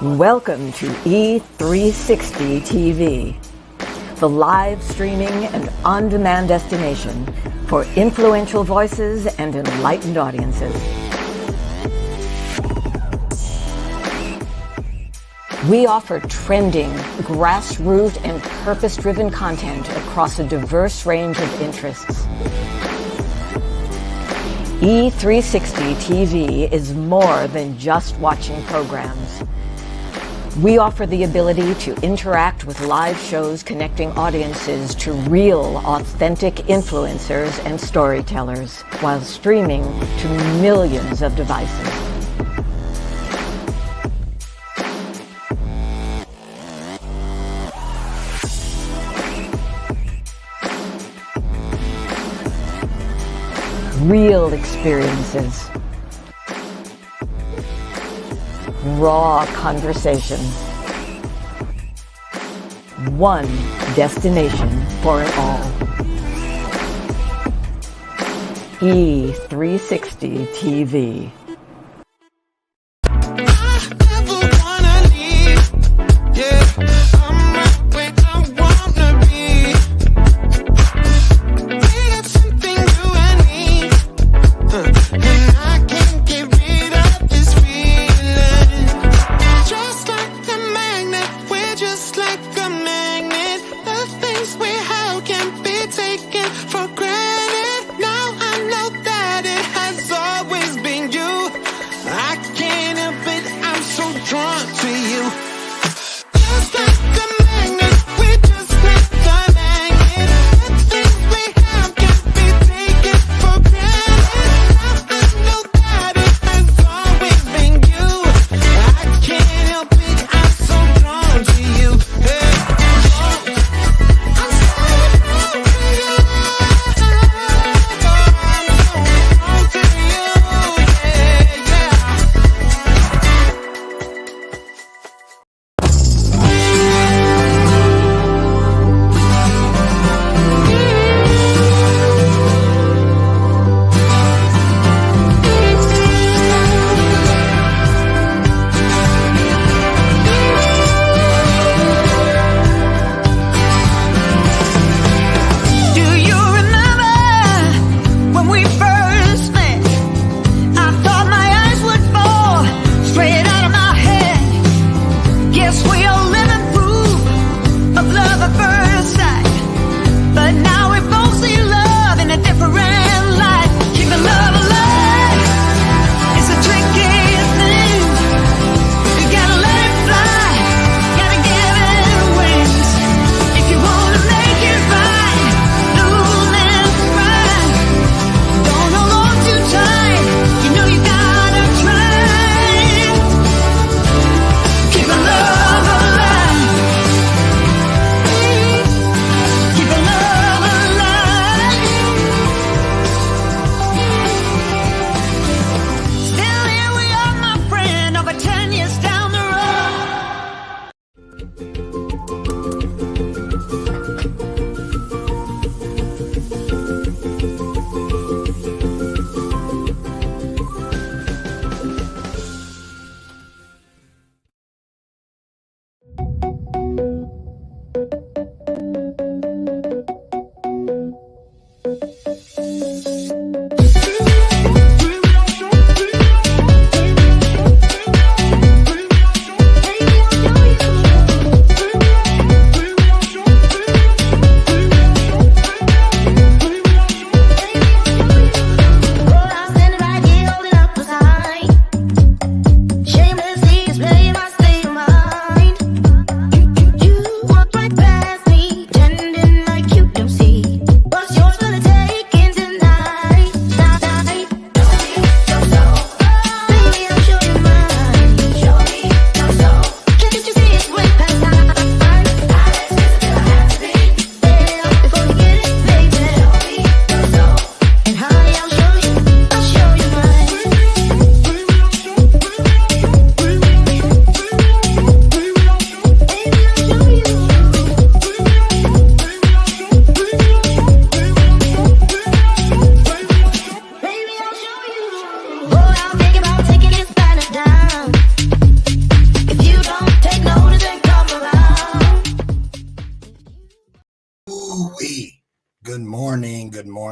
Welcome to E360 TV, the live streaming and on-demand destination for influential voices and enlightened audiences. We offer trending, grassroots, and purpose-driven content across a diverse range of interests. E360 TV is more than just watching programs. We offer the ability to interact with live shows connecting audiences to real, authentic influencers and storytellers while streaming to millions of devices. Real experiences. Raw conversation. One destination for it all. E360 TV. For granted, now I know that it has always been you.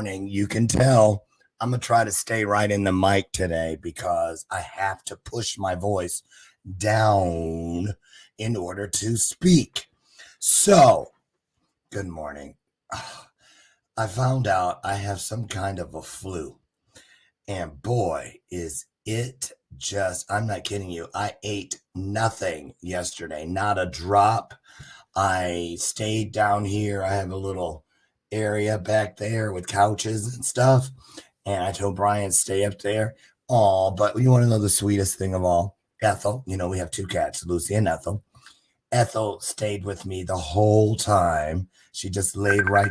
morning. You can tell I'm going to try to stay right in the mic today because I have to push my voice down in order to speak. So, good morning. I found out I have some kind of a flu. And boy, is it just, I'm not kidding you. I ate nothing yesterday, not a drop. I stayed down here. I have a little area back there with couches and stuff. And I told Brian, stay up there. Oh, but you want to know the sweetest thing of all? Ethel, we have 2 cats, Lucy and Ethel. Ethel stayed with me the whole time. She just laid right.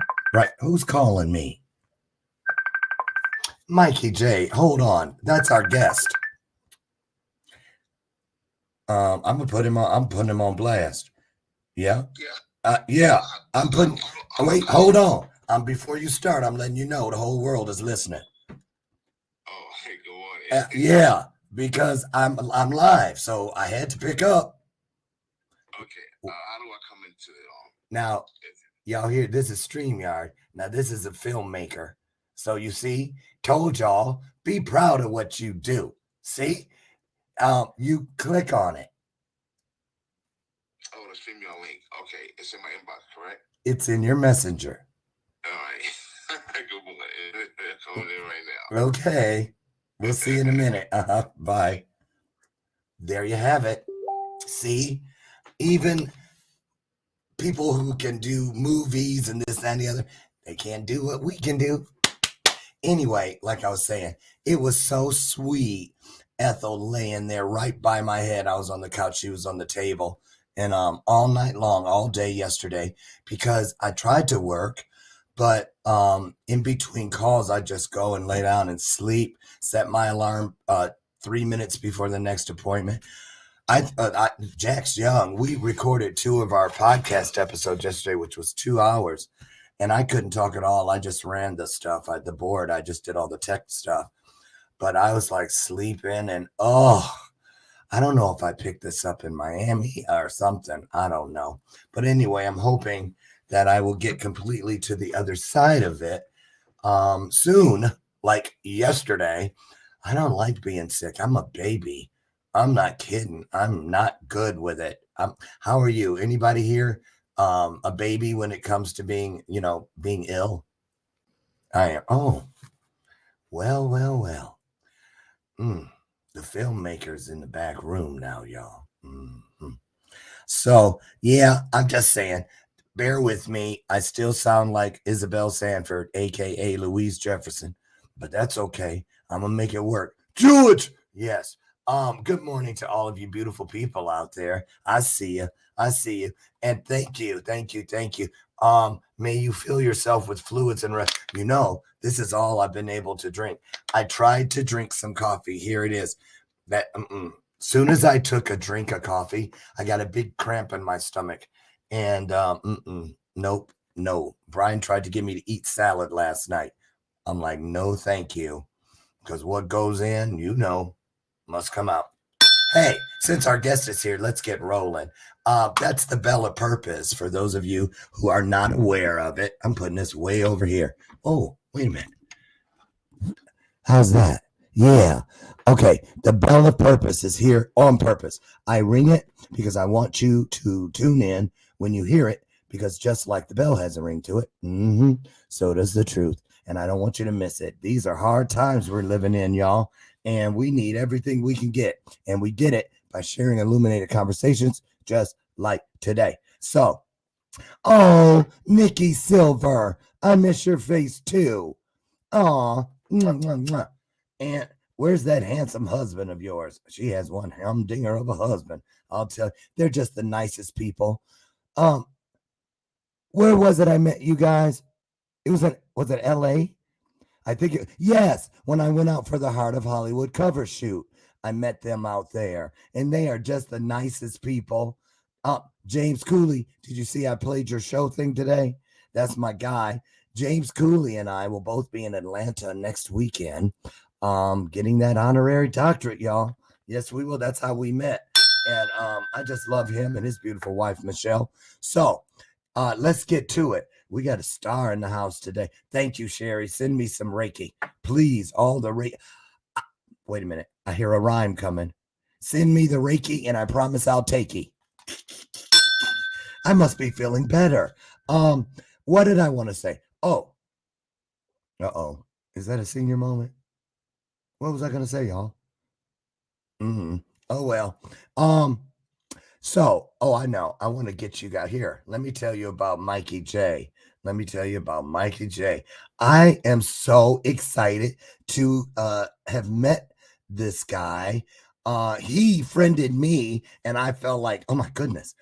Who's calling me? Mikey J, hold on. That's our guest. I'm putting him on blast. Yeah? Yeah. Wait, hold on. Before you start, I'm letting you know the whole world is listening. Oh, hey, go on. Yeah, because I'm live, so I had to pick up. Okay. How do I come into it? Now, y'all hear, this is StreamYard. Now, this is a filmmaker. So you see, told y'all, be proud of what you do. See? You click on it. Oh, the StreamYard link. Okay, it's in my inbox, correct? It's in your messenger. All right. Good morning. It's coming in right now. Okay. We'll see you in a minute. Bye. There you have it. See? Even people who can do movies and this and the other, they can't do what we can do. Anyway, like I was saying, it was so sweet. Ethel laying there right by my head. I was on the couch. She was on the table. And all night long, all day yesterday, because I tried to work, but in between calls, I just go and lay down and sleep, set my alarm 3 minutes before the next appointment. Jack's young. We recorded 2 of our podcast episodes yesterday, which was 2 hours. And I couldn't talk at all. I just ran the stuff. The board. I just did all the tech stuff. But I was like sleeping and I don't know if I picked this up in Miami or something. I don't know. But anyway, I'm hoping that I will get completely to the other side of it soon, like yesterday. I don't like being sick. I'm a baby. I'm not kidding. I'm not good with it. How are you? Anybody here a baby when it comes to being ill? I am. Oh, well. The filmmaker's in the back room now, y'all. Mm-hmm. So, yeah, I'm just saying, bear with me. I still sound like Isabel Sanford, a.k.a. Louise Jefferson, but that's okay. I'm going to make it work. George! Yes. Good morning to all of you beautiful people out there. I see you. And thank you. May you fill yourself with fluids and rest. This is all I've been able to drink. I tried to drink some coffee. Here it is. Soon as I took a drink of coffee, I got a big cramp in my stomach. And nope, no. Brian tried to get me to eat salad last night. I'm like, no, thank you. Because what goes in, must come out. Hey, since our guest is here, let's get rolling. That's the bell of purpose for those of you who are not aware of it. I'm putting this way over here. Oh, wait a minute. How's that? Yeah. Okay. The bell of purpose is here on purpose. I ring it because I want you to tune in when you hear it, because just like the bell has a ring to it, so does the truth. And I don't want you to miss it. These are hard times we're living in, y'all. And we need everything we can get. And we get it by sharing illuminated conversations just like today. So, Nikki Silver, I miss your face too. Aw, and where's that handsome husband of yours? She has one humdinger of a husband. I'll tell you, they're just the nicest people. Where was it I met you guys? Was it L.A.? I think yes, when I went out for the Heart of Hollywood cover shoot, I met them out there, and they are just the nicest people. James Cooley, did you see I played your show thing today? That's my guy. James Cooley and I will both be in Atlanta next weekend, getting that honorary doctorate, y'all. Yes, we will. That's how we met. And I just love him and his beautiful wife, Michelle. So let's get to it. We got a star in the house today. Thank you, Sherry. Send me some Reiki. Please, all the Reiki. Wait a minute. I hear a rhyme coming. Send me the Reiki and I promise I'll take it. I must be feeling better. What did I want to say? Oh. Uh-oh. Is that a senior moment? What was I going to say, y'all? Oh, well. I know. I want to get you guys here. Let me tell you about Mikey J. I am so excited to have met this guy. He friended me, and I felt like, oh my goodness.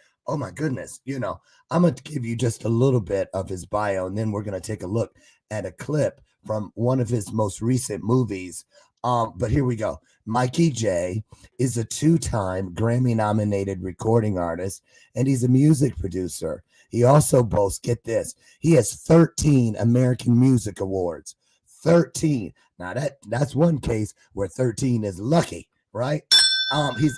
You know, I'm going to give you just a little bit of his bio, and then we're going to take a look at a clip from one of his most recent movies. But here we go. Mikey J is a 2-time Grammy-nominated recording artist, and he's a music producer. He also boasts, get this, he has 13 American Music Awards. 13. Now that's one case where 13 is lucky, right? He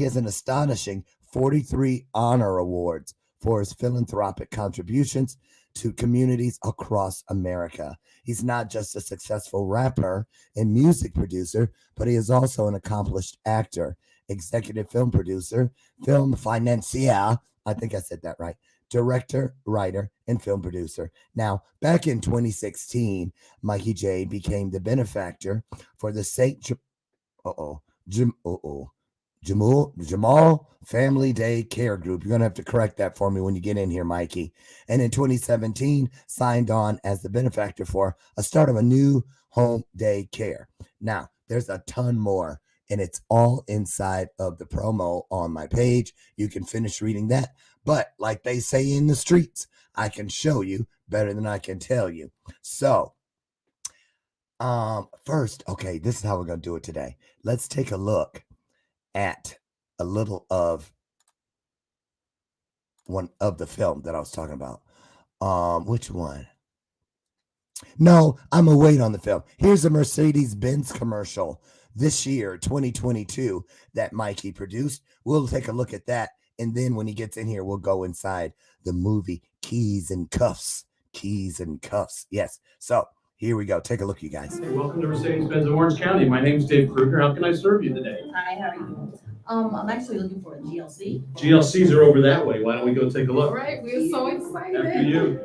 has an astonishing 43 honor awards for his philanthropic contributions to communities across America. He's not just a successful rapper and music producer, but he is also an accomplished actor, executive film producer, film financier, I think I said that right, director, writer, and film producer. Now, back in 2016, Mikey J became the benefactor for the Jamal Family Day Care Group. You're going to have to correct that for me when you get in here, Mikey. And in 2017, signed on as the benefactor for a start of a new home day care. Now, there's a ton more, and it's all inside of the promo on my page. You can finish reading that. But like they say in the streets, I can show you better than I can tell you. So, first, okay, this is how we're going to do it today. Let's take a look at a little of one of the film that I was talking about. Which one? No, I'm gonna wait on the film. Here's a Mercedes-Benz commercial this year, 2022, that Mikey produced. We'll take a look at that, and then when he gets in here, we'll go inside the movie Keys and Cuffs. Yes. So here we go. Take a look, you guys. Hey, welcome to Mercedes-Benz of Orange County. My name is Dave Kruger. How can I serve you today? Hi, how are you? I'm actually looking for a GLC. GLCs are over that way. Why don't we go take a look? All right, we're so excited. After you.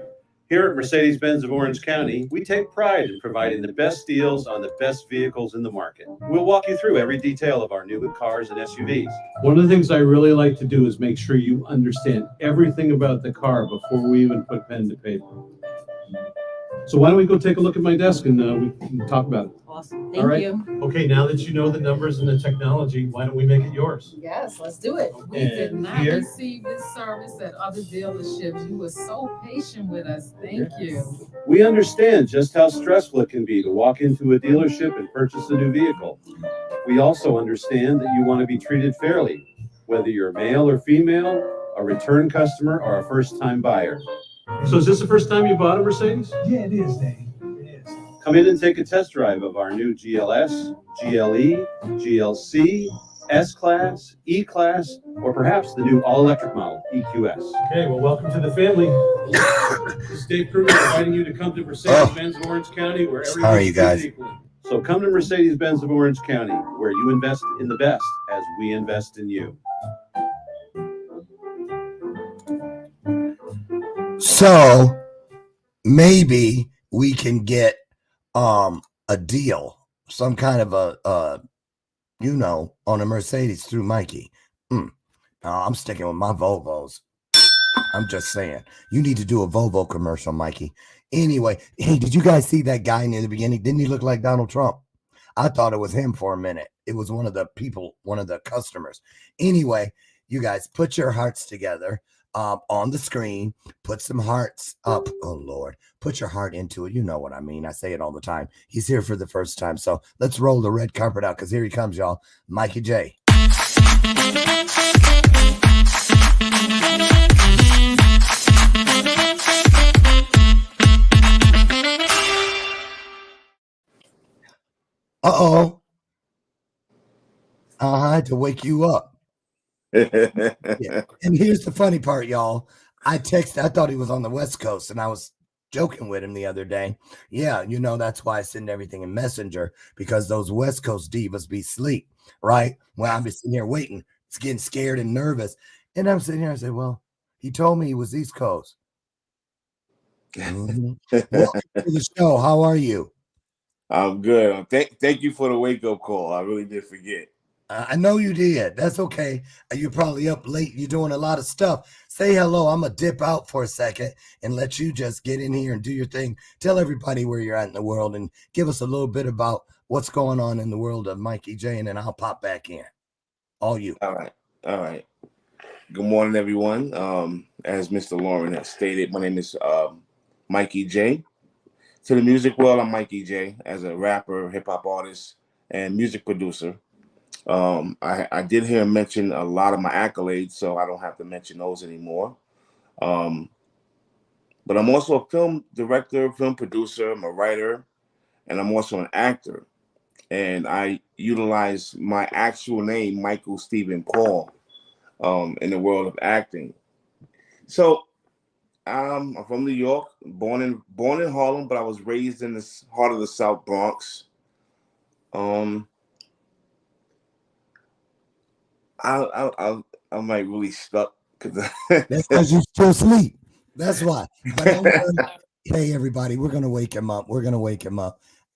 Here at Mercedes-Benz of Orange County, we take pride in providing the best deals on the best vehicles in the market. We'll walk you through every detail of our new cars and SUVs. One of the things I really like to do is make sure you understand everything about the car before we even put pen to paper. So why don't we go take a look at my desk and we can talk about it. Awesome, thank you. Okay, now that you know the numbers and the technology, why don't we make it yours? Yes, let's do it. We did And not here- receive this service at other dealerships. You were so patient with us. Thank you. We understand just how stressful it can be to walk into a dealership and purchase a new vehicle. We also understand that you want to be treated fairly, whether you're male or female, a return customer, or a first-time buyer. So is this the first time you bought a Mercedes? Yeah, it is, Dave. It is. Come in and take a test drive of our new GLS, GLE, GLC, S-Class, E-Class, or perhaps the new all-electric model, EQS. Okay, well, welcome to the family. This is Dave Kruger inviting you to come to Mercedes-Benz of Orange County, where everything Sorry, you is guys. treated equally. So come to Mercedes-Benz of Orange County, where you invest in the best as we invest in you. So maybe we can get a deal, some kind of a on a Mercedes through Mikey. I'm sticking with my Volvos. I'm just saying, you need to do a Volvo commercial, Mikey. Anyway, hey, did you guys see that guy near the beginning? Didn't he look like Donald Trump? I thought it was him for a minute. It was one of the people, one of the customers. Anyway, you guys put your hearts together on the screen. Put some hearts up. Oh, Lord. Put your heart into it. You know what I mean. I say it all the time. He's here for the first time. So let's roll the red carpet out because here he comes, y'all. Mikey J. Uh-oh. I had to wake you up. Yeah. And here's the funny part, y'all. I texted. I thought he was on the West Coast, and I was joking with him the other day. Yeah, that's why I send everything in Messenger, because those West Coast divas be sleep, right? Well, I'm just sitting here waiting, it's getting scared and nervous, and I'm sitting here. I say, well, he told me he was East Coast. Mhm. Welcome to the show. How are you? I'm good. Thank you for the wake up call. I really did forget. I know you did. That's okay. You're probably up late. You're doing a lot of stuff. Say hello. I'm going to dip out for a second and let you just get in here and do your thing. Tell everybody where you're at in the world and give us a little bit about what's going on in the world of Mikey J, and then I'll pop back in. All you. All right. Good morning, everyone. As Mr. Lauren has stated, my name is Mikey J. To the music world, I'm Mikey J. As a rapper, hip hop artist, and music producer. I did hear him mention a lot of my accolades, so I don't have to mention those anymore. But I'm also a film director, film producer, I'm a writer, and I'm also an actor. And I utilize my actual name, Michael Stephen Paul, in the world of acting. So I'm from New York, born in Harlem, but I was raised in the heart of the South Bronx. I'm like really stuck because That's because you still sleep. That's why. But don't worry. Hey, everybody, we're going to wake him up.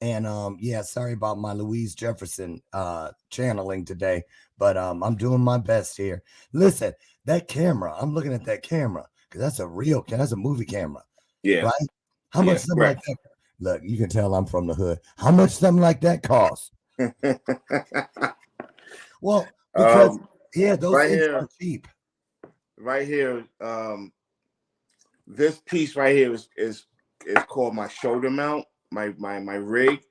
And yeah, sorry about my Louise Jefferson channeling today, but I'm doing my best here. Listen, that camera, I'm looking at that camera because that's a movie camera. Yeah. Right? How much something like that? Look, you can tell I'm from the hood. How much something like that costs? Well, because those right things here, aren't cheap. Right here, this piece right here is called my shoulder mount, my rig.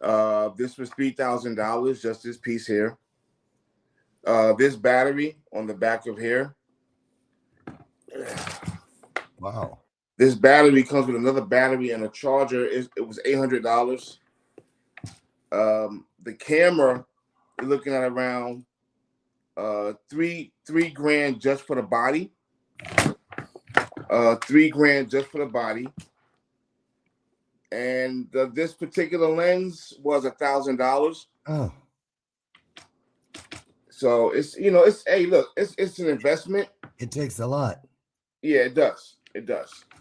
This was $3,000, just this piece here. This battery on the back of here. Wow. This battery comes with another battery and a charger. It was $800. The camera, you're looking at around three grand just for the body. $3,000 just for the body. And this particular lens was $1,000. Oh. So it's hey, look, it's an investment. It takes a lot. Yeah, it does.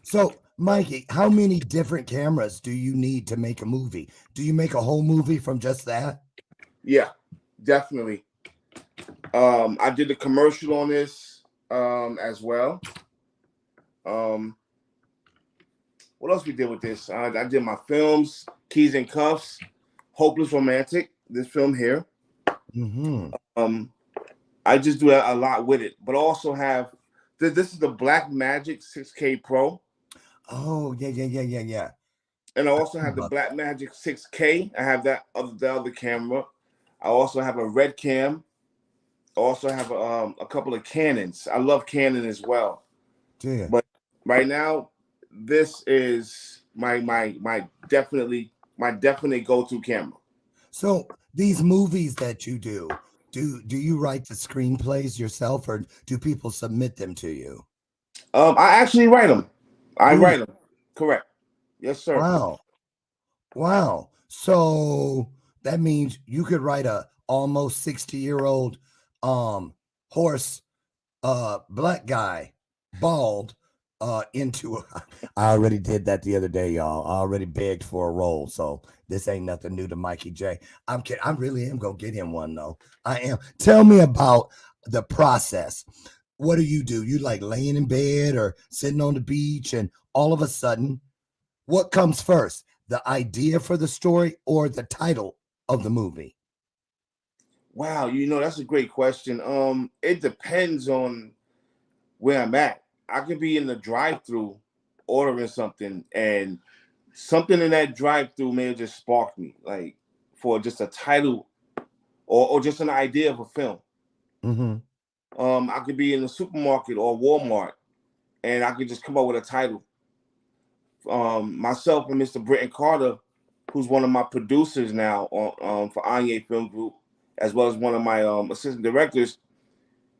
So, Mikey, how many different cameras do you need to make a movie? Do you make a whole movie from just that? Yeah, definitely. I did a commercial on this as well. What else we did with this? I did my films, Keys and Cuffs, Hopeless Romantic, this film here. Mm-hmm. I just do a lot with it, but also have this is the Blackmagic 6K Pro. Oh, yeah. And I also have the Blackmagic 6K. I have the other camera. I also have a Red Cam. I also have a couple of Canons. I love Canon as well. Yeah. But right now, this is my definite go-to camera. So these movies that you do you write the screenplays yourself, or do people submit them to you? I actually write them. Write them. Correct. Yes, sir. Wow. So that means you could write a almost 60-year-old horse black guy, bald, into I already did that the other day, y'all. I already begged for a role, so this ain't nothing new to Mikey J. I'm kidding. I really am gonna get him one though. I am. Tell me about the process. What do? You like laying in bed or sitting on the beach, and all of a sudden, what comes first? The idea for the story or the title of the movie? Wow, that's a great question. It depends on where I'm at. I could be in the drive-through ordering something, and something in that drive-through may have just sparked me, like for just a title or just an idea of a film. Mm-hmm. I could be in the supermarket or Walmart, and I could just come up with a title. Myself and Mr. Britton Carter, who's one of my producers now for Anye Film Group, as well as one of my assistant directors,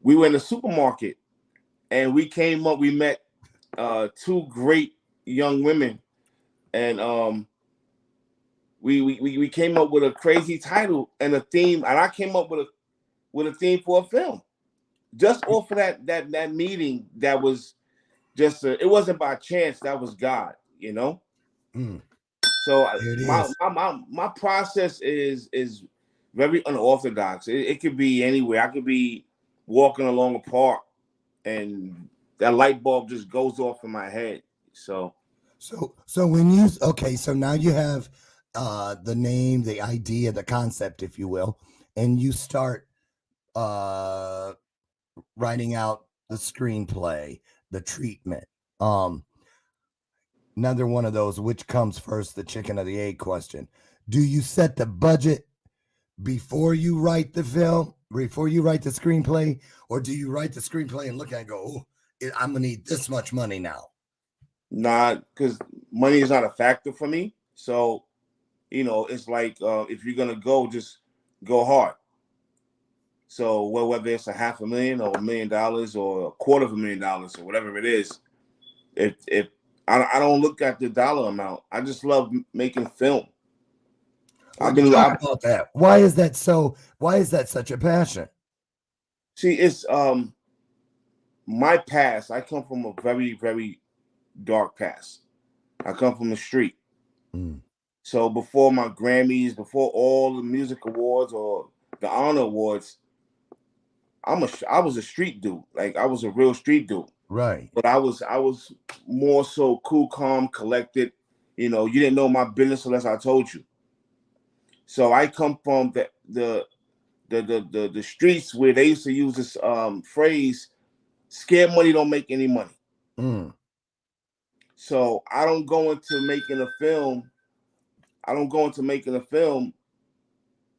we were in the supermarket, and we met two great young women, and we came up with a crazy title and a theme, and I came up with a theme for a film, just off of that meeting. That was just it wasn't by chance. That was God, you know. Mm, So there it my is. my process is very unorthodox. It could be anywhere. I could be walking along a park, and that light bulb just goes off in my head. So So when you so now you have the name, the idea, the concept, if you will, and you start writing out the screenplay, the treatment. Another one of those, which comes first, the chicken or the egg question. Do you set the budget before you write the film, before you write the screenplay, or do you write the screenplay and look at it and go, oh, I'm gonna need this much money now? not because money is not a factor for me. So it's like if you're gonna go, just go hard. So whether it's $500,000 or $1 million or $250,000 or whatever it is, if I don't look at the dollar amount, I just love making film. Talk about that. Why is that so? Why is that such a passion? See, it's my past. I come from a very, very dark past. I come from the street. Mm. So before my Grammys, before all the music awards or the honor awards, I was a street dude. Like I was a real street dude. Right. But I was more so cool, calm, collected. You didn't know my business unless I told you. So I come from the streets where they used to use this phrase, "Scared money don't make any money." Mm. So I don't go into making a film.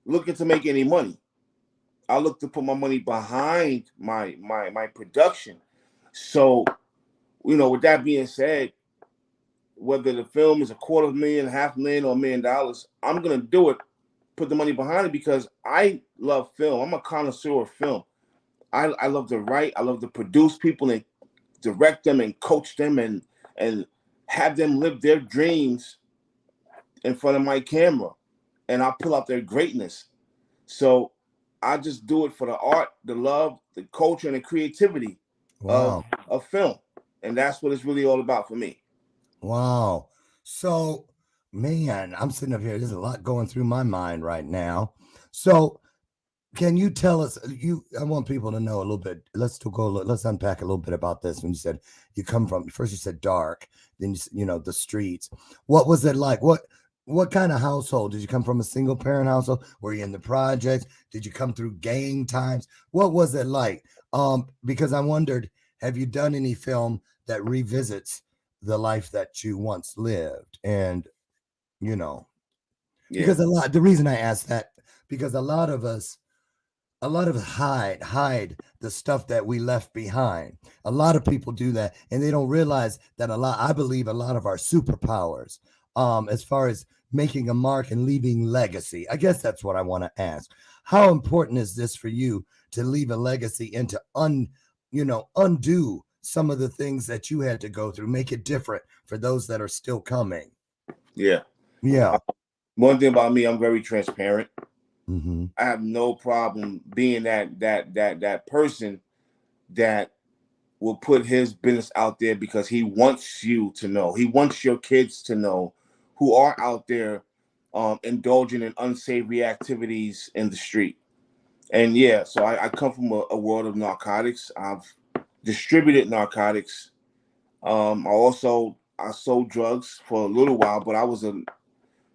Looking to make any money. I look to put my money behind my production. So, with that being said, whether the film is $250,000, $500,000, or $1 million, I'm gonna do it. Put the money behind it because I love film. I'm a connoisseur of film. I love to write. I love to produce people and direct them and coach them and have them live their dreams in front of my camera, and I pull out their greatness. So I just do it for the art, the love, the culture, and the creativity of film, and that's what it's really all about for me. Wow. So, man, I'm sitting up here. There's a lot going through my mind right now. So, can you tell us? I want people to know a little bit. Let's unpack a little bit about this. When you said you come from, first you said dark, then the streets. What was it like? What kind of household did you come from? A single parent household? Were you in the projects? Did you come through gang times? What was it like? Because I wondered, have you done any film that revisits the life that you once lived? And because the reason I asked that, because a lot of us hide the stuff that we left behind. A lot of people do that, and they don't realize that I believe a lot of our superpowers, as far as making a mark and leaving legacy. I guess that's what I want to ask. How important is this for you to leave a legacy and to undo some of the things that you had to go through, make it different for those that are still coming? Yeah. One thing about me, I'm very transparent. Mm-hmm. I have no problem being that person that will put his business out there because he wants you to know. He wants your kids to know who are out there indulging in unsavory activities in the street. And so I come from a world of narcotics. I've distributed narcotics. I sold drugs for a little while, but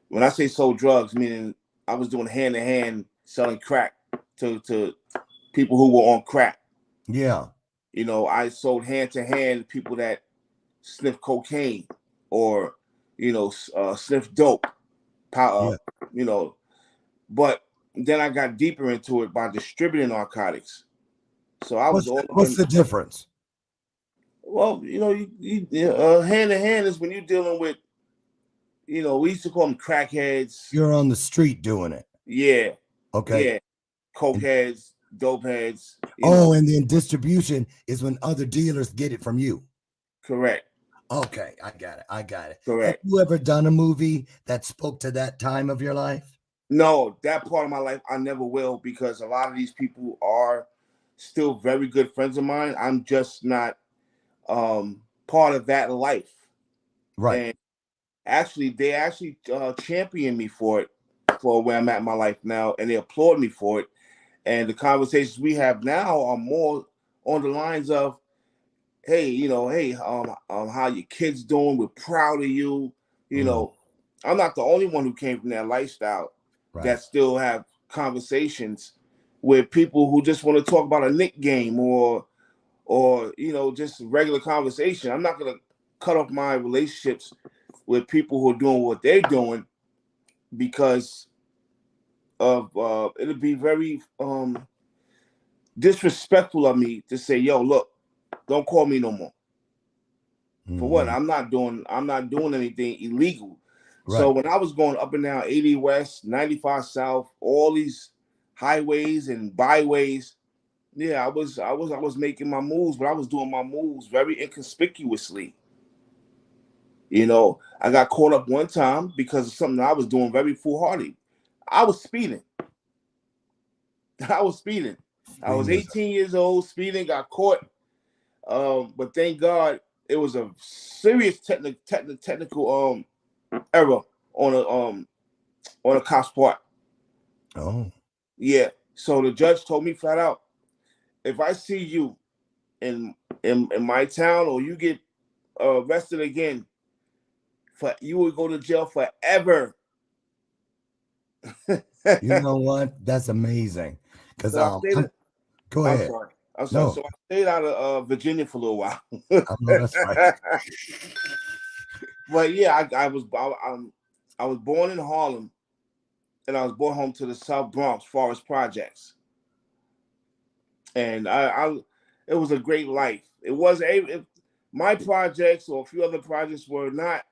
when I say sold drugs, meaning I was doing hand-to-hand selling crack to people who were on crack. Yeah. I sold hand-to-hand people that sniff cocaine or, sniff dope. But then I got deeper into it by distributing narcotics. So I was what's the difference? Well, hand-to-hand is when you're dealing with, we used to call them crackheads. You're on the street doing it. Yeah. Okay. Yeah. Coke heads, dope heads. And then distribution is when other dealers get it from you. Correct. Okay, I got it. Have Correct. you ever done a movie that spoke to that time of your life? No, that part of my life I never will, because a lot of these people are still very good friends of mine. I'm just not part of that life. Right. And actually, they championed me for it, for where I'm at in my life now, and they applaud me for it. And the conversations we have now are more on the lines of, hey, how your kids doing? We're proud of you. I'm not the only one who came from that lifestyle that still have conversations with people who just want to talk about a Knick game or just regular conversation. I'm not gonna cut off my relationships with people who are doing what they're doing because of it'll be very disrespectful of me to say, yo, look, don't call me no more. For what? I'm not doing anything illegal. Right. So when I was going up and down 80 West, 95 South, all these highways and byways, yeah, I was making my moves, but I was doing my moves very inconspicuously. I got caught up one time because of something I was doing very foolhardy. I was speeding. I was 18 years old, speeding, got caught. But thank God it was a serious technical error on a cop's part. Oh. Yeah. So the judge told me flat out, if I see you in my town or you get arrested again, you will go to jail forever. You know what? That's amazing. Because So go ahead. I'm sorry. So I stayed out of Virginia for a little while. I know that's right. But yeah, I was born in Harlem, and I was born home to the South Bronx Forest Projects, and it was a great life. It was my projects or a few other projects were not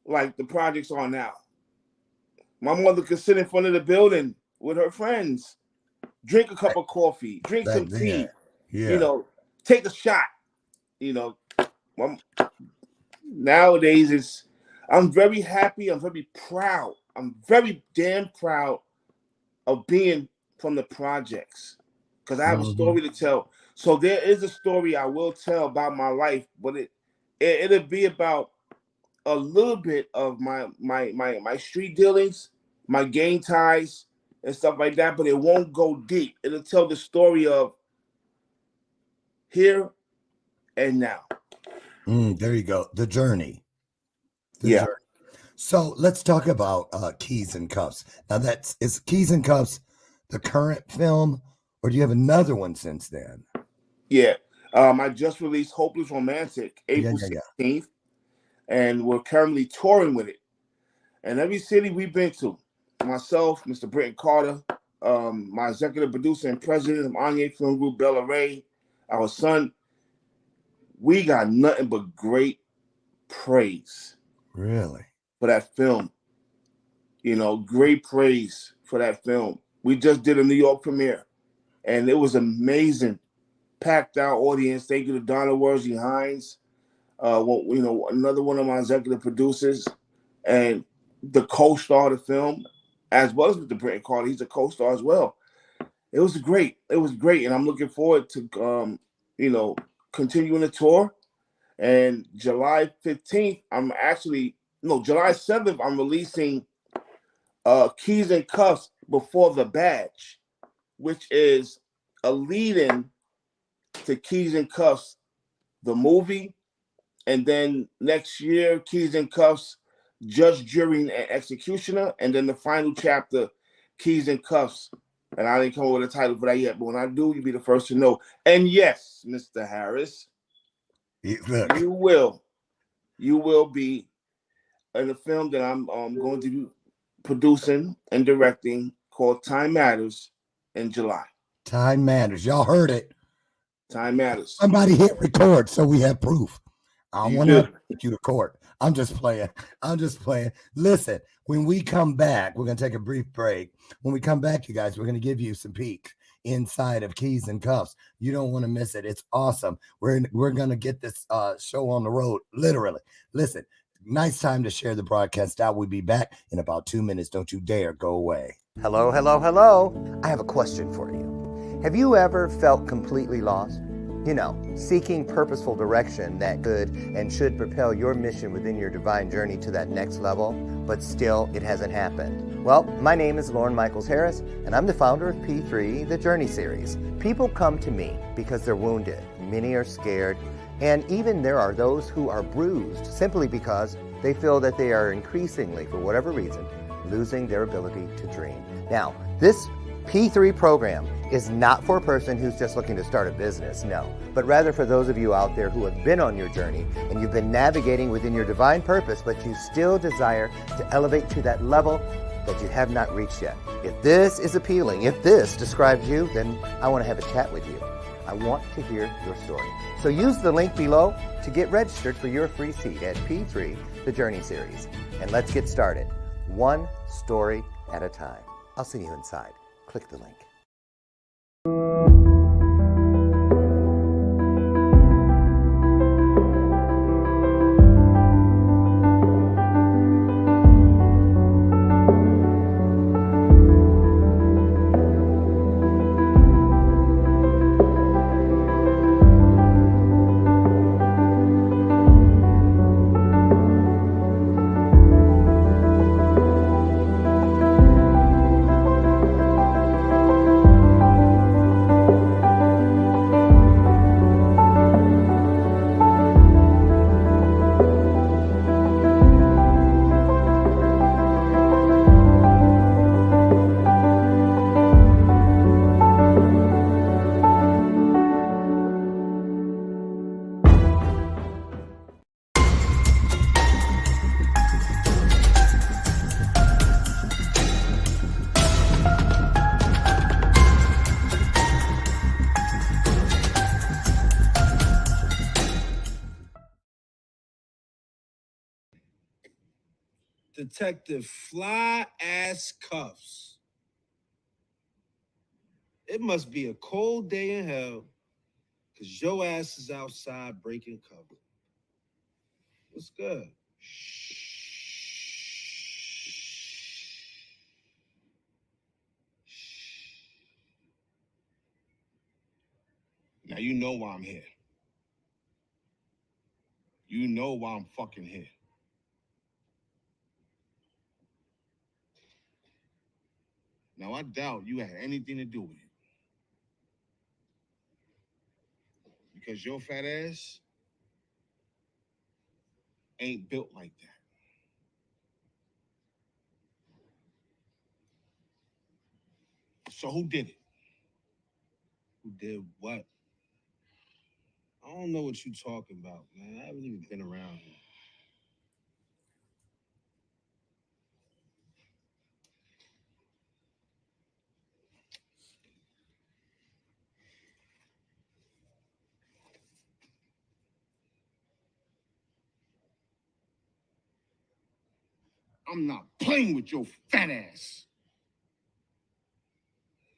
like the projects are now. My mother could sit in front of the building with her friends, drink a cup of coffee, drink some tea, take a shot. Nowadays I'm very happy. I'm very proud. I'm very damn proud of being from the projects because I have a story to tell. So there is a story I will tell about my life, but it'll be about a little bit of my street dealings, my gang ties, and stuff like that. But it won't go deep. It'll tell the story of here and now. There you go. The journey. Yeah. Journey. So let's talk about Keys and Cuffs. Now is Keys and Cuffs the current film, or do you have another one since then? Yeah. I just released Hopeless Romantic April 16th, and we're currently touring with it. And every city we've been to, myself, Mr. Britton Carter, my executive producer and president of Anye Film Group, Bella Ray, our son, we got nothing but great praise. Really? For that film. Great praise for that film. We just did a New York premiere, and it was amazing. Packed out audience. Thank you to Donna Worsley Hines, another one of my executive producers, and the co-star of the film, as well as Mr. Britton Carter. He's a co-star as well. It was great. And I'm looking forward to continuing the tour. And July 15th, July 7th, I'm releasing Keys and Cuffs Before the Badge, which is a lead-in to Keys and Cuffs, the movie. And then next year, Keys and Cuffs, Judge, Jury, and Executioner. And then the final chapter, Keys and Cuffs. And I didn't come up with a title for that yet, but when I do, you'll be the first to know. And yes, Mr. Harris, you will be in a film that I'm going to be producing and directing called Time Matters in July. Time Matters. Y'all heard it. Time Matters. Somebody hit record so we have proof. I want to take you to court. I'm just playing. Listen, when we come back, we're going to take a brief break. When we come back, you guys, we're going to give you some peek inside of Keys and Cuffs. You don't want to miss it. It's awesome. We're gonna get this show on the road, literally. Listen, nice time to share the broadcast out. We'll be back in about 2 minutes. Don't you dare go away. Hello, hello, hello. I have a question for you. Have you ever felt completely lost? You know, seeking purposeful direction that could and should propel your mission within your divine journey to that next level, but still it hasn't happened. Well, my name is Lauren Michaels Harris, and I'm the founder of P3, the Journey Series. People come to me because they're wounded. Many are scared, and even there are those who are bruised simply because they feel that they are increasingly, for whatever reason, losing their ability to dream. Now, this P3 program is not for a person who's just looking to start a business, no, but rather for those of you out there who have been on your journey and you've been navigating within your divine purpose, but you still desire to elevate to that level that you have not reached yet. If this is appealing, if this describes you, then I want to have a chat with you. I want to hear your story. So use the link below to get registered for your free seat at P3, the Journey Series. And let's get started, one story at a time. I'll see you inside. Click the link. Detective Fly Ass Cuffs. It must be a cold day in hell because your ass is outside breaking cover. What's good? Now you know why I'm here. You know why I'm fucking here. Now I doubt you had anything to do with it. Because your fat ass ain't built like that. So who did it? Who did what? I don't know what you're talking about, man. I haven't even been around here. I'm not playing with your fat ass.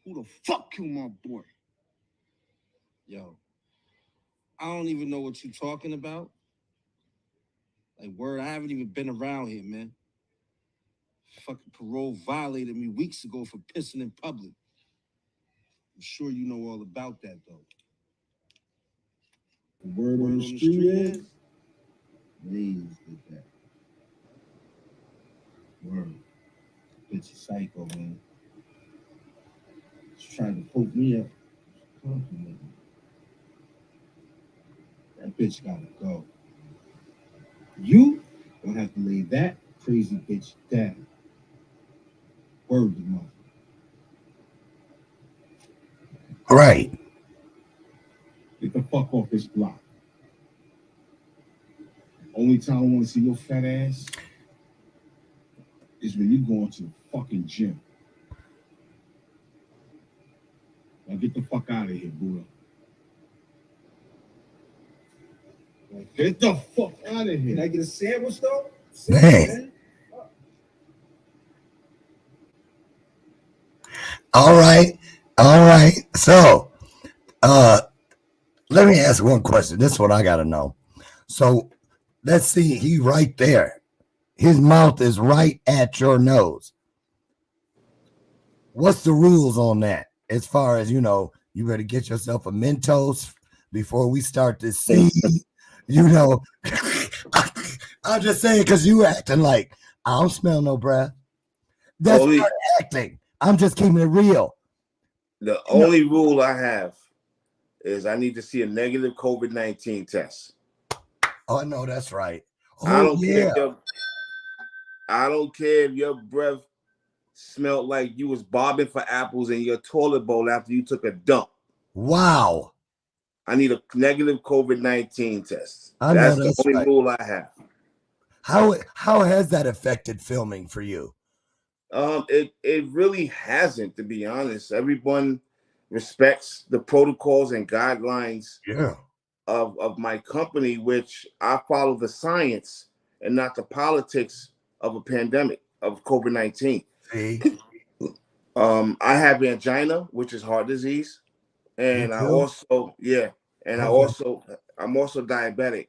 Who the fuck killed my boy? Yo, I don't even know what you're talking about. Like, word, I haven't even been around here, man. Fucking parole violated me weeks ago for pissing in public. I'm sure you know all about that, though. The word on the street is, Blaze did that. Word. Bitch is psycho, man. She's trying to poke me up. That bitch gotta go. You gonna have to lay that crazy bitch down. Word to mother. Right. Get the fuck off this block. Only time I want to see your fat ass is when you go into the fucking gym. Now get the fuck out of here, Buddha. Get the fuck out of here. Can I get a sandwich, though? Man. All right. All right. So, let me ask one question. This is what I got to know. So, let's see. He right there. His mouth is right at your nose. What's the rules on that? As far as you know, you better get yourself a Mentos before we start this scene. You know, I'm just saying because you acting like I don't smell no breath. That's not acting. I'm just keeping it real. The only rule I have is I need to see a negative COVID-19 test. Oh no, that's right. Oh, I don't care. I don't care if your breath smelled like you was bobbing for apples in your toilet bowl after you took a dump. Wow. I need a negative COVID-19 test. I That's know the that's only right. rule I have. How has that affected filming for you? It really hasn't, to be honest. Everyone respects the protocols and guidelines of my company, which I follow the science and not the politics of a pandemic of COVID-19. I have angina, which is heart disease, and I'm also diabetic.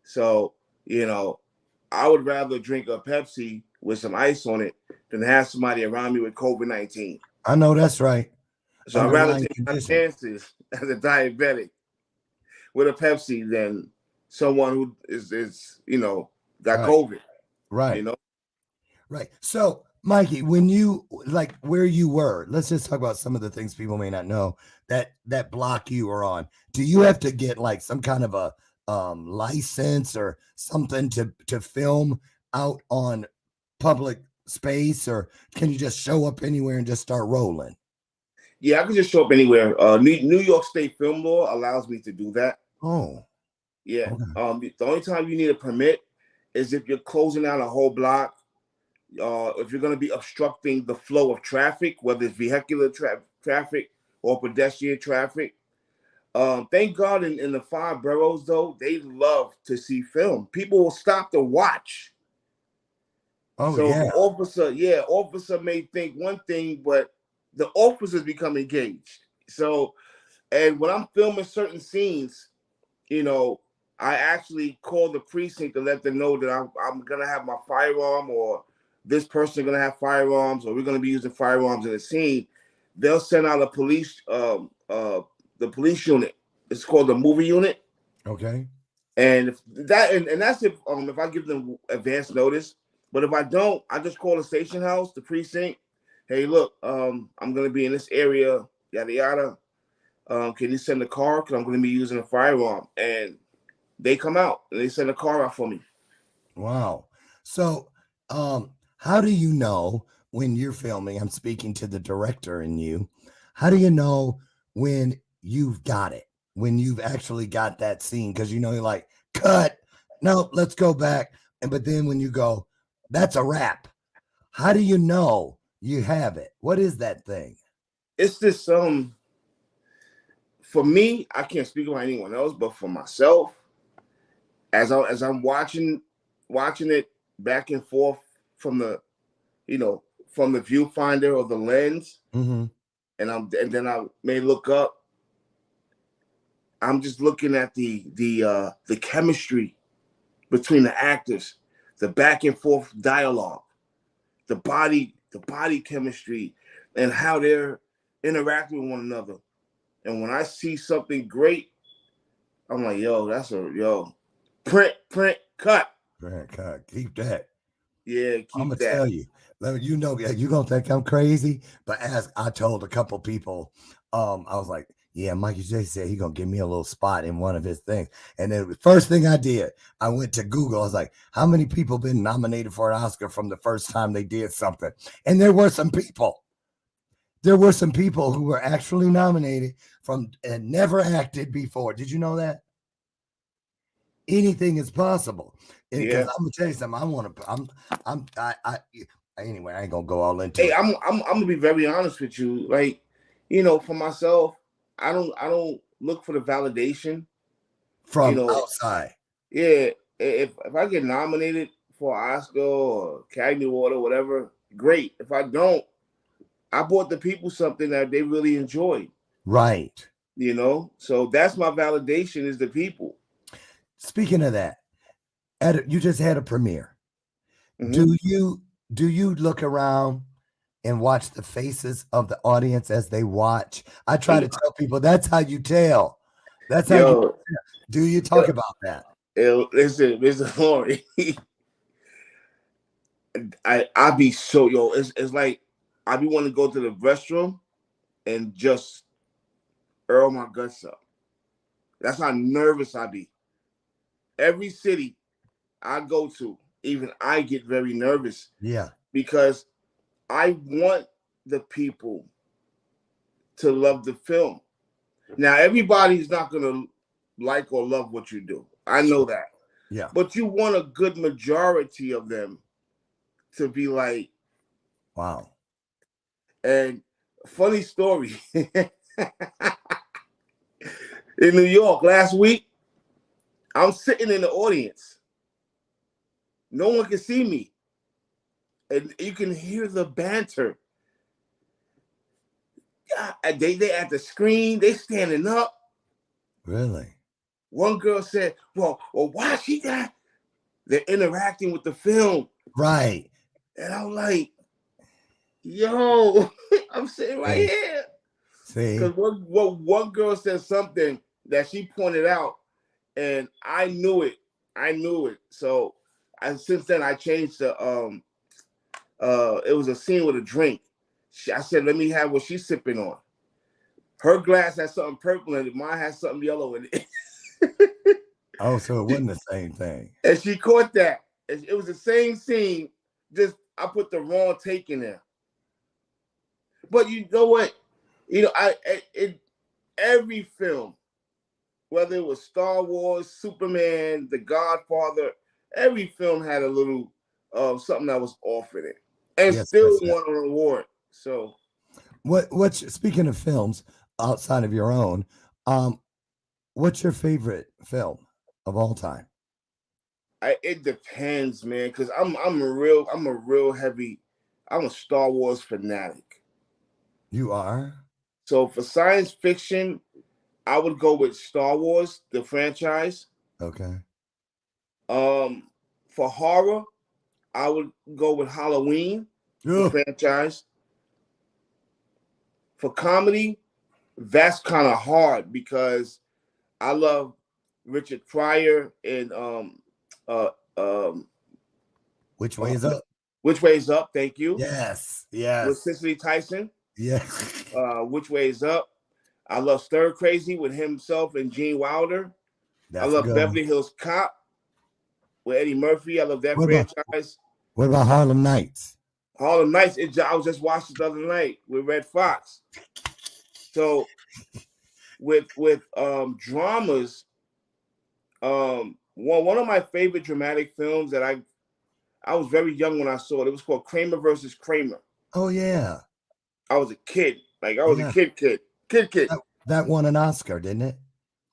So, I would rather drink a Pepsi with some ice on it than have somebody around me with COVID-19. I know that's right. So I'd rather take my chances as a diabetic with a Pepsi than someone who is got COVID. Right. Right. So, Mikey, when you like where you were, let's just talk about some of the things people may not know that block you were on. Do you have to get like some kind of a license or something to film out on public space, or can you just show up anywhere and just start rolling? Yeah, I can just show up anywhere. New York State film law allows me to do that. Oh, yeah. Okay. The only time you need a permit is if you're closing down a whole block. If you're going to be obstructing the flow of traffic, whether it's vehicular traffic or pedestrian traffic. Thank God in the 5 boroughs, though, they love to see film. People will stop to watch. Oh, so yeah. The officer may think one thing, but the officers become engaged. So, and when I'm filming certain scenes, I actually call the precinct to let them know that I'm going to have my firearm, or this person going to have firearms, or we're going to be using firearms in the scene. They'll send out a police, the police unit. It's called the movie unit. Okay. And that's if I give them advance notice. But if I don't, I just call the station house, the precinct. Hey, look, I'm going to be in this area, yada yada. Can you send a car? Because I'm going to be using a firearm. And they come out and they send a car out for me. Wow. So, how do you know when you're filming? I'm speaking to the director in you. How do you know when you've got it? When you've actually got that scene? Because you're like, cut. No, let's go back. But then when you go, that's a wrap. How do you know you have it? What is that thing? It's this for me, I can't speak about anyone else, but for myself, as I'm watching it back and forth from the viewfinder or the lens, and then I may look up. I'm just looking at the chemistry between the actors, the back and forth dialogue, the body chemistry, and how they're interacting with one another. And when I see something great, I'm like, print, cut. Print, cut. Keep that. Yeah, keep I'm gonna that. tell you. You're gonna think I'm crazy, but as I told a couple people, I was like, yeah, Mikey J said he gonna give me a little spot in one of his things. And then the first thing I did, I went to Google. I was like, how many people been nominated for an Oscar from the first time they did something? And there were some people. There were some people who were actually nominated from and never acted before. Did you know that? Anything is possible. Because I'm gonna tell you something. Anyway, I ain't gonna go all into it. Hey, I'm gonna be very honest with you. Like, for myself, I don't look for the validation from outside. Yeah, if I get nominated for an Oscar or Academy Award or whatever, great. If I don't, I bought the people something that they really enjoyed. Right. You know, so that's my validation is the people. Speaking of that, you just had a premiere. Mhm. Do you look around and watch the faces of the audience as they watch? I try to tell people that's how you tell. That's how you Yo, tell. Do you talk about that? listen, Mr. Lori, I be so it's like I be wanting to go to the restroom and just earl my guts up. That's how nervous I be. Every city I go to, even I get very nervous Yeah. because I want the people to love the film. Now, everybody's not gonna like or love what you do. I know that. Yeah. But you want a good majority of them to be like, wow. And funny story. In New York last week, I'm sitting in the audience. No one can see me. And you can hear the banter. Yeah, they at the screen, they standing up. Really? One girl said, well, why she got? They're interacting with the film. Right. And I'm like, yo, I'm sitting right here. See? Because one girl said something that she pointed out, and I knew it. So since then I changed the it was a scene with a drink. I said, let me have what she's sipping on. Her glass has something purple in it, mine has something yellow in it. Oh, so it wasn't the same thing. And she caught that. It was the same scene, just I put the wrong take in there. But you know what? You know, every film, whether it was Star Wars, Superman, The Godfather, every film had a little something that was off in it, and still won an award. So, what's speaking of films outside of your own, what's your favorite film of all time? It depends, man, because I'm a Star Wars fanatic. You are? So for science fiction, I would go with Star Wars, the franchise. Okay. For horror, I would go with Halloween, the franchise. For comedy, that's kind of hard because I love Richard Pryor and Which Way Is Up? Which Way Is Up? Thank you. Yes. With Cicely Tyson. Yeah. Which Way Is Up? I love Stir Crazy with himself and Gene Wilder. I love Beverly Hills Cop with Eddie Murphy. I love that franchise. What about Harlem Nights? Harlem Nights. I was just watching the other night with Red Fox. So with dramas, one of my favorite dramatic films that I was very young when I saw it. It was called Kramer versus Kramer. Oh yeah. I was a kid. Like I was a kid. That won an Oscar, didn't it?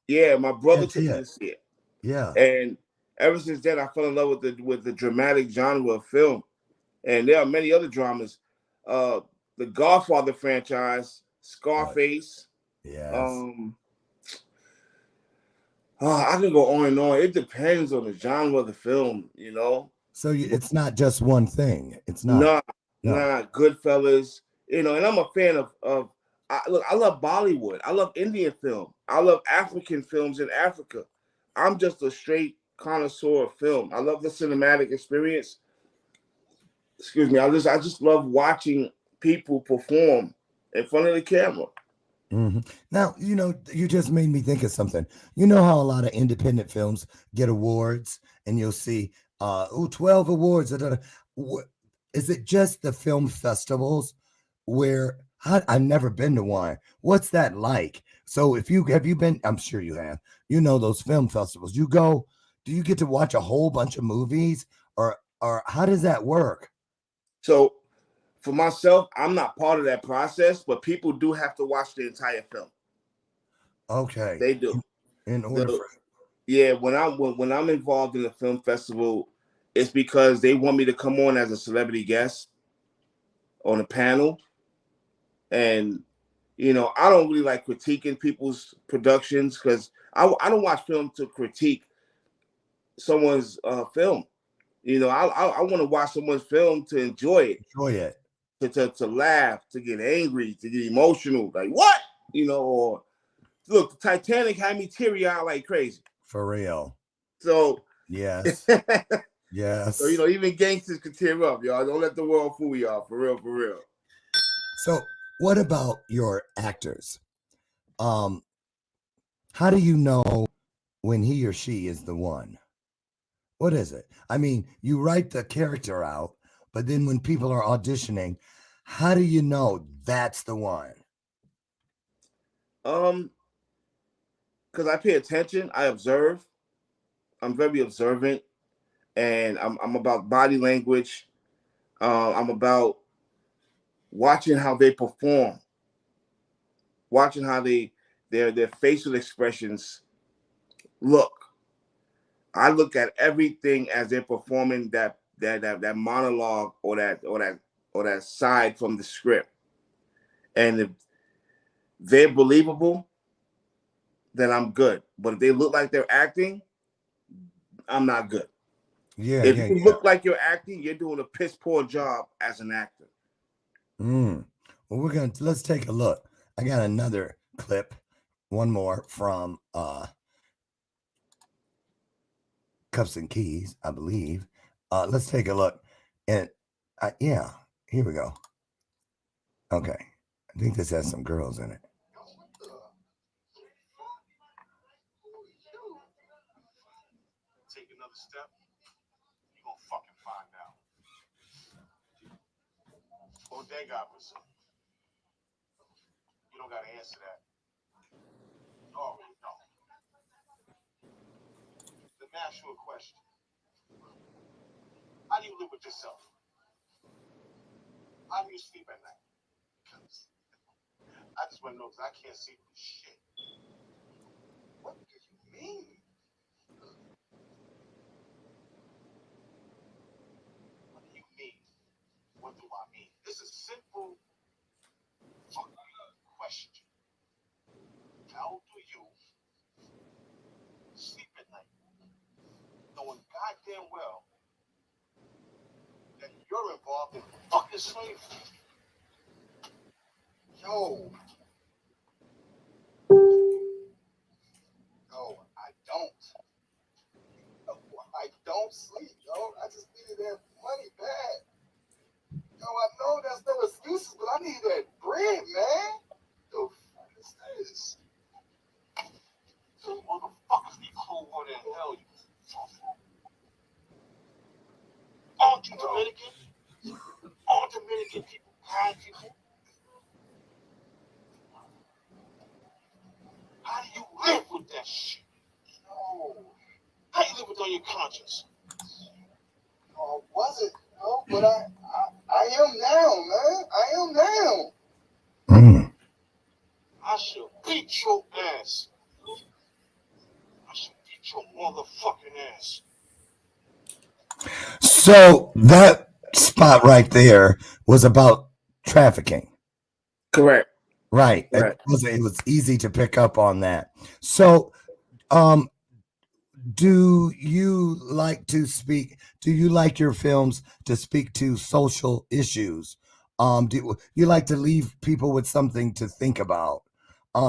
Yeah, my brother took me to see it. Yeah. And ever since then, I fell in love with the dramatic genre of film. And there are many other dramas. The Godfather franchise, Scarface. Yes. I can go on and on. It depends on the genre of the film, you know. So it's not just one thing. It's not. Nah. Goodfellas, you know. And I'm a fan of. I love Bollywood. I love Indian film. I love African films in Africa. I'm just a straight connoisseur of film. I love the cinematic experience. Excuse me. I just love watching people perform in front of the camera. Mm-hmm. Now, you just made me think of something. You know how a lot of independent films get awards and you'll see 12 awards. Is it just the film festivals where I've never been to one? What's that like? So have you been? I'm sure you have. You know those film festivals. You go, do you get to watch a whole bunch of movies or how does that work? So for myself, I'm not part of that process, but people do have to watch the entire film. Okay. They do. In order when I'm involved in a film festival, it's because they want me to come on as a celebrity guest on a panel. And I don't really like critiquing people's productions because I don't watch film to critique someone's film. I want to watch someone's film to enjoy it. Enjoy it. To laugh, to get angry, to get emotional. Like what? Or look, the Titanic had me teary-eyed like crazy. For real. So yes. Yes. So even gangsters can tear up, y'all. Don't let the world fool y'all. For real, for real. So what about your actors? How do you know when he or she is the one? What is it? I mean, you write the character out, but then when people are auditioning, how do you know that's the one? Because I pay attention, I observe. I'm very observant, and I'm about body language. I'm about watching how they perform, watching how their facial expressions look. I look at everything as they're performing that monologue or that side from the script. And if they're believable, then I'm good. But if they look like they're acting, I'm not good. If you look like you're acting, you're doing a piss poor job as an actor. Well, let's take a look. I got another clip, one more from Cups and Keys, I believe. Let's take a look. And yeah, here we go. Okay. I think this has some girls in it. Take another step, you're gonna fucking find out. Bodega officer. You don't gotta answer that. You already know. Let me ask you a question. How do you live with yourself? How do you sleep at night? Because I just want to know, because I can't see for shit. What do you mean? What do you mean? What do I mean? This is a simple fucking question. How do you sleep at night, knowing goddamn well that you're involved in fucking slavery? Yo, I don't. I don't sleep, yo. I just needed that money bad. Yo, I know that's no excuses, but I need that bread, man. The fuck is this? You motherfuckers need cold water in hell, you. Aren't you Dominican? All Dominican people, kind people. How do you live with that shit? No. How do you live with on your conscience? No, I wasn't, but I am now, man. I am now. I should beat your ass. I should beat your motherfucking ass. So that spot right there was about trafficking. Correct. Right. It was easy to pick up on that. So, do you like your films to speak to social issues? Do you like to leave people with something to think about?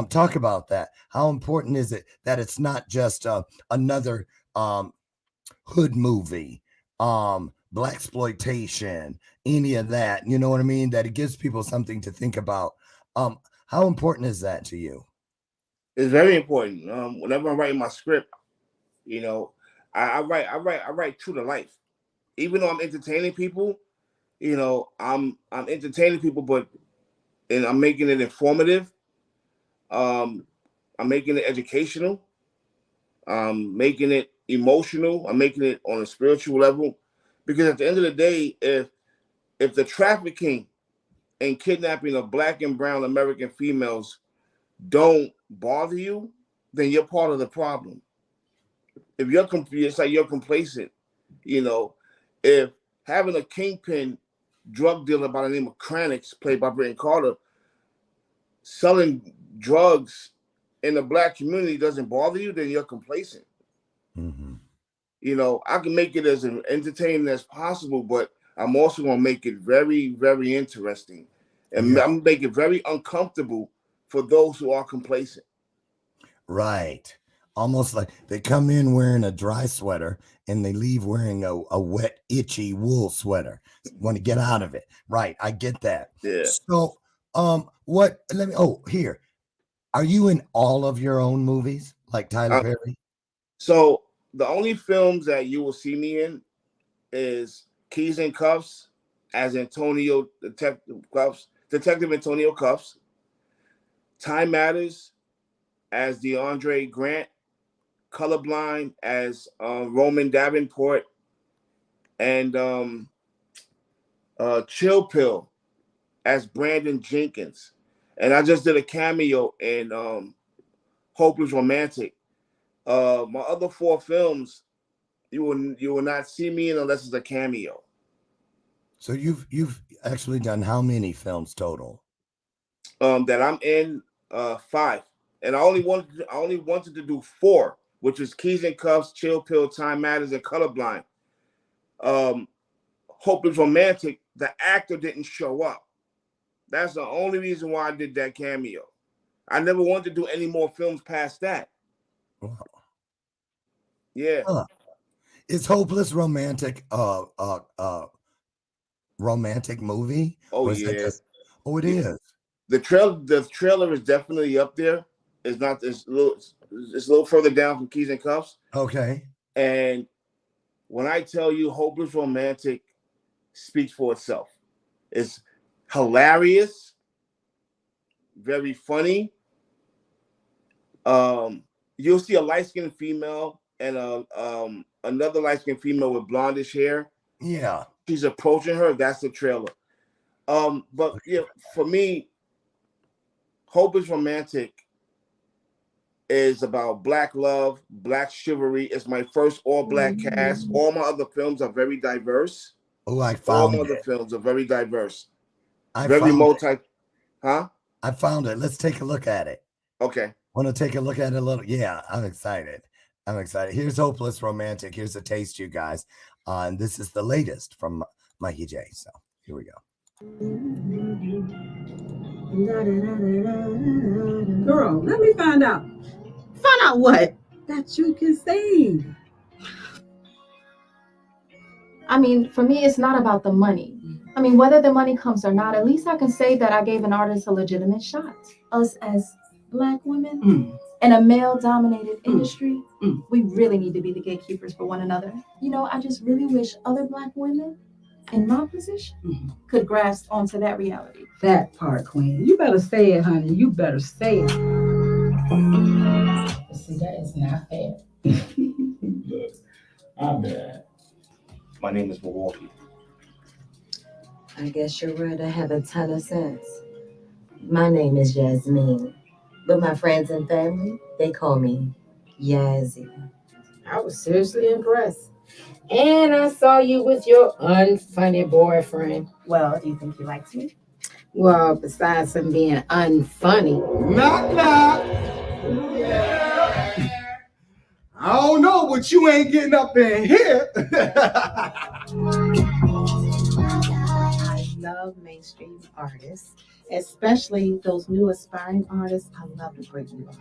Talk about that. How important is it that it's not just another hood movie, blaxploitation, any of that? You know what I mean? That it gives people something to think about. How important is that to you? It's very important. Whenever I'm writing my script, I write true to life. Even though I'm entertaining people, I'm entertaining people, and I'm making it informative. I'm making it educational. I'm making it emotional. I'm making it on a spiritual level, because at the end of the day, if the trafficking and kidnapping of Black and brown American females don't bother you, then you're part of the problem. If you're it's like you're complacent. If having a kingpin drug dealer by the name of Cranix, played by Britton Carter, selling drugs in the black community doesn't bother you, then you're complacent. Mm-hmm. You know, I can make it as entertaining as possible, but I'm also going to make it very, very interesting. And I'm going to make it very uncomfortable for those who are complacent. Right. Almost like they come in wearing a dry sweater and they leave wearing a wet, itchy wool sweater. Want to get out of it. Right. I get that. Yeah. So, here. Are you in all of your own movies like Tyler Perry? So the only films that you will see me in is Keys and Cuffs as Detective Antonio Cuffs, Time Matters as DeAndre Grant, Colorblind as Roman Davenport, and Chill Pill as Brandon Jenkins. And I just did a cameo in Hopeless Romantic. My other 4 films, you will not see me in unless it's a cameo. So you've actually done how many films total? That I'm in 5, and I only wanted to do 4, which is Keys and Cuffs, Chill Pill, Time Matters, and Colorblind. Hopeless Romantic, the actor didn't show up. That's the only reason why I did that cameo. I never wanted to do any more films past that. Wow. Yeah. Is Hopeless Romantic romantic movie? Oh, is yeah. It is. The trailer is definitely up there. It's not. It's a little further down from Keys and Cuffs. Okay. And when I tell you, Hopeless Romantic speaks for itself. It's hilarious, very funny. You'll see a light-skinned female and another light-skinned female with blondish hair. Yeah. She's approaching her. That's the trailer. But yeah, for me, Hopeless Romantic is about Black love, Black chivalry. It's my first all-Black cast. All my other films are very diverse. Oh, I found all my other films are very diverse. I found it. Let's take a look at it. Okay. Want to take a look at it a little? Yeah, I'm excited. Here's Hopeless Romantic. Here's a taste, you guys. And this is the latest from Mikey J. So here we go. Girl, let me find out. Find out what? That you can sing. I mean, for me, it's not about the money. I mean, whether the money comes or not, at least I can say that I gave an artist a legitimate shot. Us as Black women in a male-dominated industry, we really need to be the gatekeepers for one another. You know, I just really wish other Black women in my position could grasp onto that reality. That part, Queen. You better say it, honey. You better say it. See, that is not fair. Look, I'm bad. My name is Milwaukee. I guess you're right. I have a ton of sense. My name is Jasmine, but my friends and family, they call me Yazzie. I was seriously impressed. And I saw you with your unfunny boyfriend. Well, do you think he likes me? Well, besides him being unfunny. Knock, knock. I don't know, but you ain't getting up in here. I love mainstream artists, especially those new aspiring artists. I love to break you up.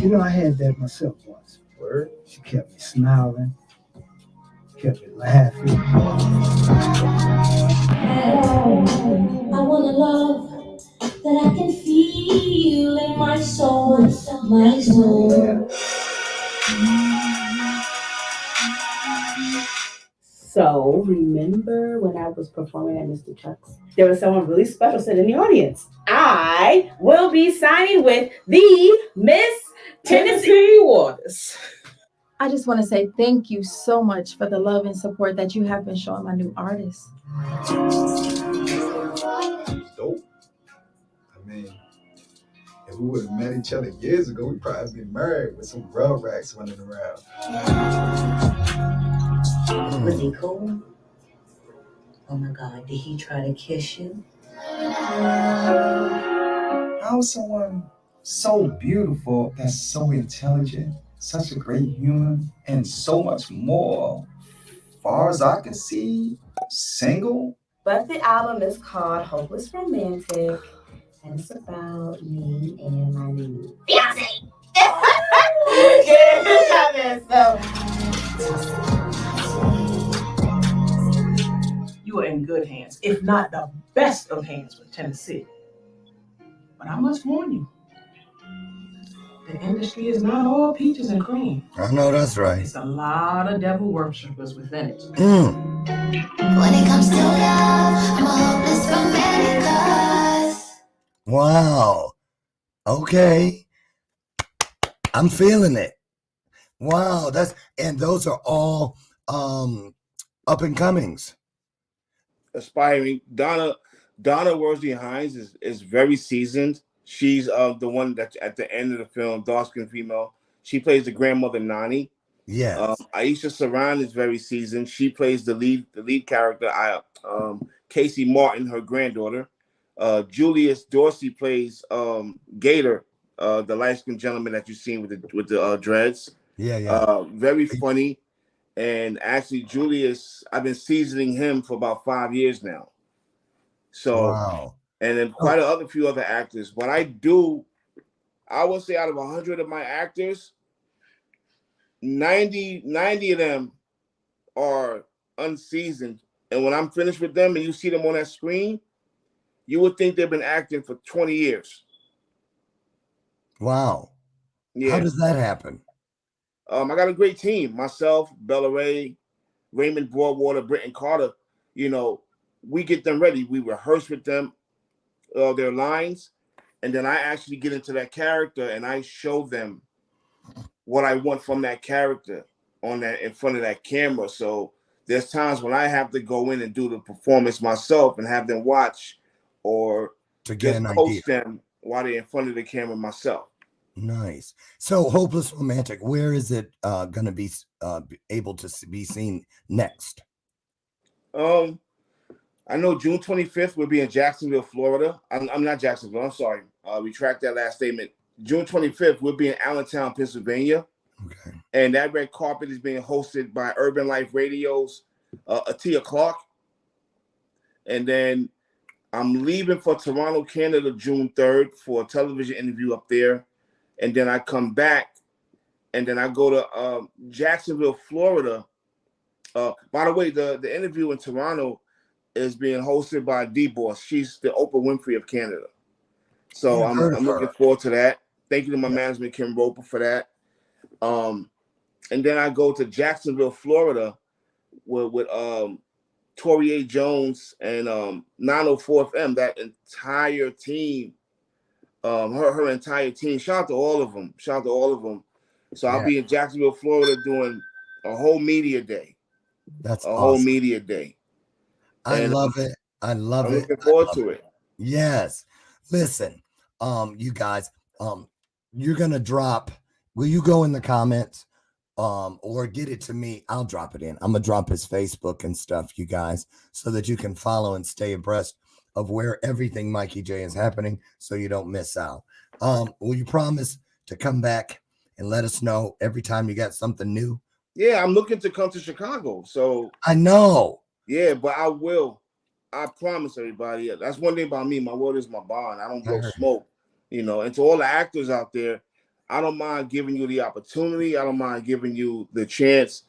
You know, I had that myself once. Word? She kept me smiling, kept me laughing. I want a love that I can feel in my soul, my soul. So, remember when I was performing at Mr. Chuck's? There was someone really special sitting in the audience. I will be signing with the Miss Tennessee Waters. I just want to say thank you so much for the love and support that you have been showing my new artists. Dope. I mean, if we would have met each other years ago, we'd probably be married with some rug racks running around. Was he cool? Oh my God, did he try to kiss you? How is someone so beautiful that's so intelligent, such a great human, and so much more, far as I can see, single? But the album is called Hopeless Romantic, and it's about me and my new fiance. Get in the comments, though. You are in good hands, if not the best of hands with Tennessee. But I must warn you, the industry is not all peaches and cream. I know that's right. It's a lot of devil worshippers within it. When it comes to love, I'm a hopeless romantic cause. Wow. Okay. I'm feeling it. Wow. Those are all up and comings. Aspiring. Donna Worsley Hines is very seasoned. She's the one that's at the end of the film, dark-skinned female. She plays the grandmother Nani. Yes. Aisha Saran is very seasoned. She plays the lead character, Casey Martin, her granddaughter. Julius Dorsey plays Gator, the light-skinned gentleman that you've seen with the dreads. Yeah. Very funny. And actually, Julius, I've been seasoning him for about 5 years now. So, wow. And then quite a few other actors. But I would say out of 100 of my actors, 90 of them are unseasoned. And when I'm finished with them and you see them on that screen, you would think they've been acting for 20 years. Wow. Yeah. How does that happen? I got a great team. Myself, Bella Ray, Raymond Broadwater, Britton Carter. You know, we get them ready. We rehearse with them their lines. And then I actually get into that character and I show them what I want from that character in front of that camera. So there's times when I have to go in and do the performance myself and have them watch or to get just an coach idea them while they're in front of the camera myself. Nice. So Hopeless Romantic, where is it going to be able to be seen next? I know June 25th we'll be in Jacksonville, Florida. I'm not Jacksonville. I'm sorry. Retract that last statement. June 25th we'll be in Allentown, Pennsylvania. Okay. And that red carpet is being hosted by Urban Life Radio's Atia Clark. And then I'm leaving for Toronto, Canada, June 3rd for a television interview up there. And then I come back, and then I go to Jacksonville, Florida. By the way, the interview in Toronto is being hosted by D-Boss. She's the Oprah Winfrey of Canada. So I'm looking forward to that. Thank you to my management, Kim Roper, for that. And then I go to Jacksonville, Florida with Tori A. Jones and 904 FM, that entire team. Her entire team. Shout out to all of them. So I'll be in Jacksonville, Florida doing a whole media day. That's a awesome. whole media day. I love it. I'm looking forward to it. Yes. Listen, you guys, you're gonna drop. Will you go in the comments? Or get it to me. I'll drop it in. I'm gonna drop his Facebook and stuff, you guys, so that you can follow and stay abreast of where everything Mikey J is happening, so you don't miss out. Will you promise to come back and let us know every time you got something new? Yeah, I'm looking to come to Chicago. So I know. Yeah, but I will. I promise everybody. That's one thing about me. My word is my bond. I don't blow smoke. You know, and to all the actors out there, I don't mind giving you the opportunity. I don't mind giving you the chance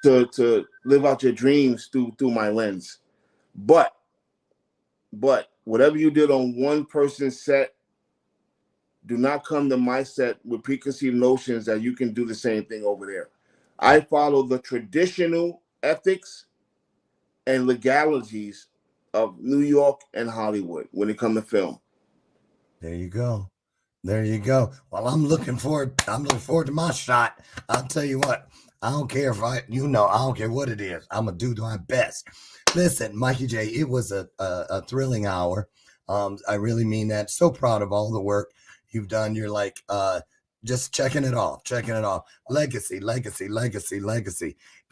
to live out your dreams through my lens. But whatever you did on one person's set, do not come to my set with preconceived notions that you can do the same thing over there. I follow the traditional ethics and legalities of New York and Hollywood when it comes to film. There you go. There you go. Well, I'm looking forward to my shot. I'll tell you what, I don't care if I don't care what it is. I'm going to do my best. Listen, Mikey J, it was a thrilling hour. I really mean that. So proud of all the work you've done. You're like, just checking it off. Legacy.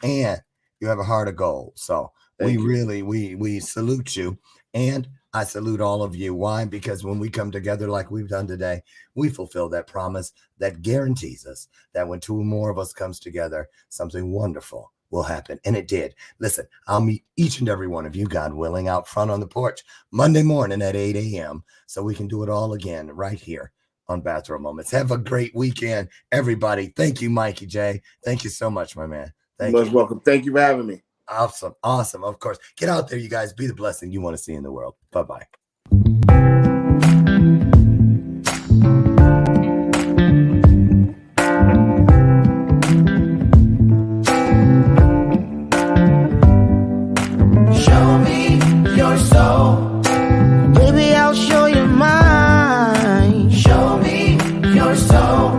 And you have a heart of gold. So we salute you. And I salute all of you. Why? Because when we come together like we've done today, we fulfill that promise that guarantees us that when two or more of us comes together, something wonderful will happen. And it did. Listen, I'll meet each and every one of you, God willing, out front on the porch Monday morning at 8 a.m. so we can do it all again right here on Bathrobe Moments. Have a great weekend, everybody. Thank you, Mikey J. Thank you so much, my man. Thank you. Most welcome. Thank you for having me. Awesome. Awesome. Of course. Get out there, you guys. Be the blessing you want to see in the world. Bye-bye. Show me your soul. Baby, I'll show you mine. Show me your soul.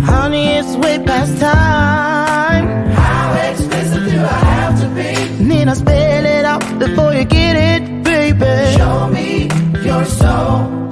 Honey, it's way past time. How expensive do I have to be? Need I spell it out before you get it, baby? Show me your soul.